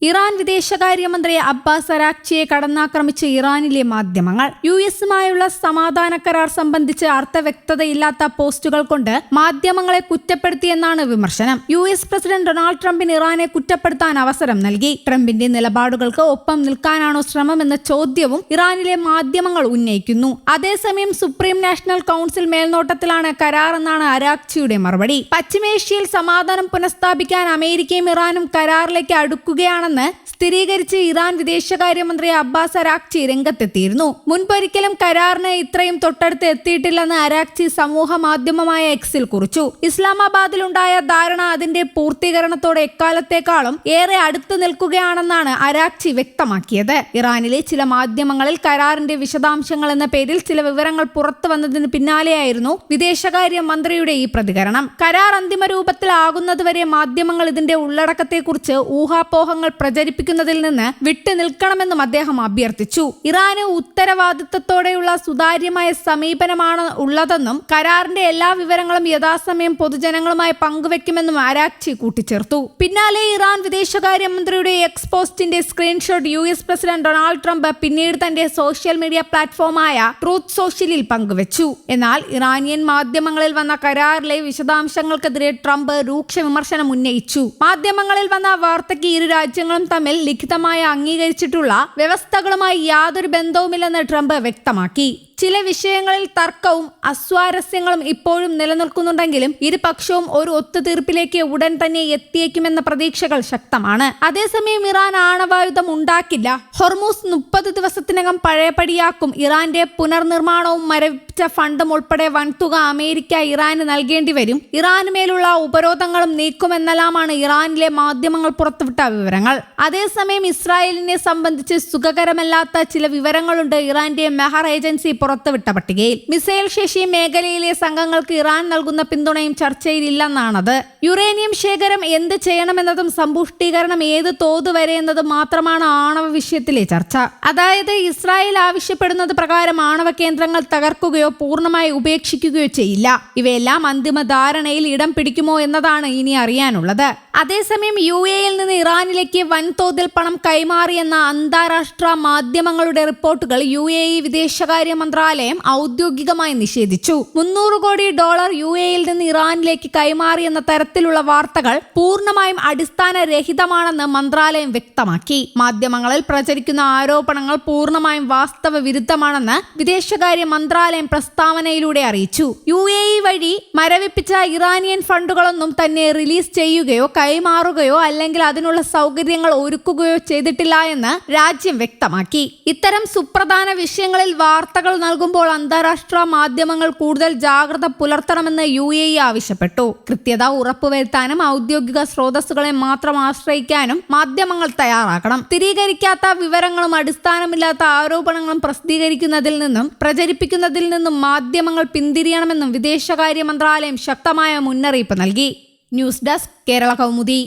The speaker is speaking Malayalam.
ഇറാൻ വിദേശകാര്യമന്ത്രി അബ്ബാസ് അരാക്ചിയെ കടന്നാക്രമിച്ച് ഇറാനിലെ മാധ്യമങ്ങൾ. യുഎസുമായുള്ള സമാധാന കരാർ സംബന്ധിച്ച് അർത്ഥവ്യക്തതയില്ലാത്ത പോസ്റ്റുകൾ കൊണ്ട് മാധ്യമങ്ങളെ കുറ്റപ്പെടുത്തിയെന്നാണ് വിമർശനം. യുഎസ് പ്രസിഡന്റ് ഡൊണാൾഡ് ട്രംപിന് ഇറാനെ കുറ്റപ്പെടുത്താൻ അവസരം നൽകി. ട്രംപിന്റെ നിലപാടുകൾക്ക് ഒപ്പം നിൽക്കാനാണോ ശ്രമമെന്ന ചോദ്യവും ഇറാനിലെ മാധ്യമങ്ങൾ ഉന്നയിക്കുന്നു. അതേസമയം സുപ്രീം നാഷണൽ കൗൺസിൽ മേൽനോട്ടത്തിലാണ് കരാർ എന്നാണ് അരാക്ചിയുടെ മറുപടി. പശ്ചിമേഷ്യയിൽ സമാധാനം പുനഃസ്ഥാപിക്കാൻ അമേരിക്കയും ഇറാനും കരാറിലേക്ക് അടുക്കുകയാണ് സ്ഥിരീകരിച്ച് ഇറാൻ വിദേശകാര്യമന്ത്രി അബ്ബാസ് അരാക്ചി രംഗത്തെത്തിയിരുന്നു. മുൻപൊരിക്കലും കരാറിന് ഇത്രയും തൊട്ടടുത്ത് എത്തിയിട്ടില്ലെന്ന് അരാക്ചി സമൂഹ മാധ്യമമായ എക്സിൽ കുറിച്ചു. ഇസ്ലാമാബാദിലുണ്ടായ ധാരണ അതിന്റെ പൂർത്തീകരണത്തോടെ എക്കാലത്തേക്കാളും ഏറെ അടുത്ത് നിൽക്കുകയാണെന്നാണ് അരാക്ചി വ്യക്തമാക്കിയത്. ഇറാനിലെ ചില മാധ്യമങ്ങളിൽ കരാറിന്റെ വിശദാംശങ്ങൾ എന്ന പേരിൽ ചില വിവരങ്ങൾ പുറത്തു വന്നതിന് പിന്നാലെയായിരുന്നു വിദേശകാര്യ മന്ത്രിയുടെ ഈ പ്രതികരണം. കരാർ അന്തിമ രൂപത്തിലാകുന്നതുവരെ മാധ്യമങ്ങൾ ഇതിന്റെ ഉള്ളടക്കത്തെക്കുറിച്ച് ഊഹാപോഹങ്ങൾ പ്രചരിപ്പിക്കുന്നതിൽ നിന്ന് വിട്ടു നിൽക്കണമെന്നും അദ്ദേഹം അഭ്യർത്ഥിച്ചു. ഇറാന് ഉത്തരവാദിത്തത്തോടെയുള്ള സുതാര്യമായ സമീപനമാണ് ഉള്ളതെന്നും കരാറിന്റെ എല്ലാ വിവരങ്ങളും യഥാസമയം പൊതുജനങ്ങളുമായി പങ്കുവെക്കുമെന്നും അരാക്ചി കൂട്ടിച്ചേർത്തു. പിന്നാലെ ഇറാൻ വിദേശകാര്യമന്ത്രിയുടെ എക്സ് പോസ്റ്റിന്റെ screenshot US president Donald Trump പിന്നീട് തന്റെ സോഷ്യൽ മീഡിയ പ്ലാറ്റ്ഫോമായ ട്രൂത്ത് സോഷ്യലിൽ പങ്കുവച്ചു. എന്നാൽ ഇറാനിയൻ മാധ്യമങ്ങളിൽ വന്ന കരാറിലെ വിശദാംശങ്ങൾക്കെതിരെ ട്രംപ് രൂക്ഷ വിമർശനം ഉന്നയിച്ചു. മാധ്യമങ്ങളിൽ വന്ന വാർത്തയ്ക്ക് ഇരു രാജ്യങ്ങളും തമ്മിൽ ലിഖിതമായി അംഗീകരിച്ചിട്ടുള്ള വ്യവസ്ഥകളുമായി യാതൊരു ബന്ധവുമില്ലെന്ന് ട്രംപ് വ്യക്തമാക്കി. ചില വിഷയങ്ങളിൽ തർക്കവും അസ്വാരസ്യങ്ങളും ഇപ്പോഴും നിലനിൽക്കുന്നുണ്ടെങ്കിലും ഇരുപക്ഷവും ഒരു ഒത്തുതീർപ്പിലേക്ക് ഉടൻ തന്നെ എത്തിയേക്കുമെന്ന പ്രതീക്ഷകൾ ശക്തമാണ്. അതേസമയം ഇറാൻ ആണവായുധം ഉണ്ടാക്കില്ല. ഹൊർമൂസ് 30 ദിവസത്തിനകം പഴയപടിയാക്കും. ഇറാന്റെ പുനർനിർമ്മാണവും മരവിപ്പിച്ച ഫണ്ടും ഉൾപ്പെടെ വൻതുക അമേരിക്ക ഇറാന് നൽകേണ്ടി വരും. ഇറാന് മേലുള്ള ഉപരോധങ്ങളും നീക്കുമെന്നെല്ലാമാണ് ഇറാനിലെ മാധ്യമങ്ങൾ പുറത്തുവിട്ട വിവരങ്ങൾ. അതേസമയം ഇസ്രായേലിനെ സംബന്ധിച്ച് സുഖകരമല്ലാത്ത ചില വിവരങ്ങളുണ്ട് ഇറാന്റെ മെഹർ ഏജൻസി പുറത്തുവിട്ട പട്ടികയിൽ. മിസൈൽ ശേഷി മേഖലയിലെ സംഘങ്ങൾക്ക് ഇറാൻ നൽകുന്ന പിന്തുണയും ചർച്ചയിലില്ലെന്നാണത്. യുറേനിയം ശേഖരം എന്ത് ചെയ്യണമെന്നതും സമ്പുഷ്ടീകരണം ഏത് തോത് വരെ എന്നതും മാത്രമാണ് ആണവ വിഷയത്തിലെ ചർച്ച. അതായത് ഇസ്രായേൽ ആവശ്യപ്പെടുന്നത് പ്രകാരം ആണവ കേന്ദ്രങ്ങൾ തകർക്കുകയോ പൂർണ്ണമായി ഉപേക്ഷിക്കുകയോ ചെയ്യില്ല. ഇവയെല്ലാം അന്തിമ ധാരണയിൽ ഇടം പിടിക്കുമോ എന്നതാണ് ഇനി അറിയാനുള്ളത്. അതേസമയം യുഎഇയിൽ നിന്ന് ഇറാനിലേക്ക് വൻതോതിൽ പണം കൈമാറിയെന്ന അന്താരാഷ്ട്ര മാധ്യമങ്ങളുടെ റിപ്പോർട്ടുകൾ യുഎഇ വിദേശകാര്യ മന്ത്രാലയം ഔദ്യോഗികമായി നിഷേധിച്ചു. $300 കോടി യുഎഇയിൽ നിന്ന് ഇറാനിലേക്ക് കൈമാറിയെന്ന തരത്തിലുള്ള വാർത്തകൾ പൂർണ്ണമായും അടിസ്ഥാനരഹിതമാണെന്ന് മന്ത്രാലയം വ്യക്തമാക്കി. മാധ്യമങ്ങളിൽ പ്രചരിക്കുന്ന ആരോപണങ്ങൾ പൂർണ്ണമായും വാസ്തവ വിരുദ്ധമാണെന്ന് വിദേശകാര്യ മന്ത്രാലയം പ്രസ്താവനയിലൂടെ അറിയിച്ചു. യുഎഇ വഴി മരവിപ്പിച്ച ഇറാനിയൻ ഫണ്ടുകളൊന്നും തന്നെ റിലീസ് ചെയ്യുകയോ കൈമാറുകയോ അല്ലെങ്കിൽ അതിനുള്ള സൗകര്യങ്ങൾ ഒരുക്കുകയോ ചെയ്തിട്ടില്ല എന്ന് രാജ്യം വ്യക്തമാക്കി. ഇത്തരം സുപ്രധാന വിഷയങ്ങളിൽ വാർത്തകൾ നൽകുമ്പോൾ അന്താരാഷ്ട്ര മാധ്യമങ്ങൾ കൂടുതൽ ജാഗ്രത പുലർത്തണമെന്ന് യുഎഇ ആവശ്യപ്പെട്ടു. കൃത്യത ഉറപ്പുവരുത്താനും ഔദ്യോഗിക സ്രോതസ്സുകളെ മാത്രം ആശ്രയിക്കാനും മാധ്യമങ്ങൾ തയ്യാറാക്കണം. സ്ഥിരീകരിക്കാത്ത വിവരങ്ങളും അടിസ്ഥാനമില്ലാത്ത ആരോപണങ്ങളും പ്രചരിപ്പിക്കുന്നതിൽ നിന്നും മാധ്യമങ്ങൾ പിന്തിരിയണമെന്നും വിദേശകാര്യ മന്ത്രാലയം ശക്തമായ മുന്നറിയിപ്പ് നൽകി. News desk Kerala Kaumudi.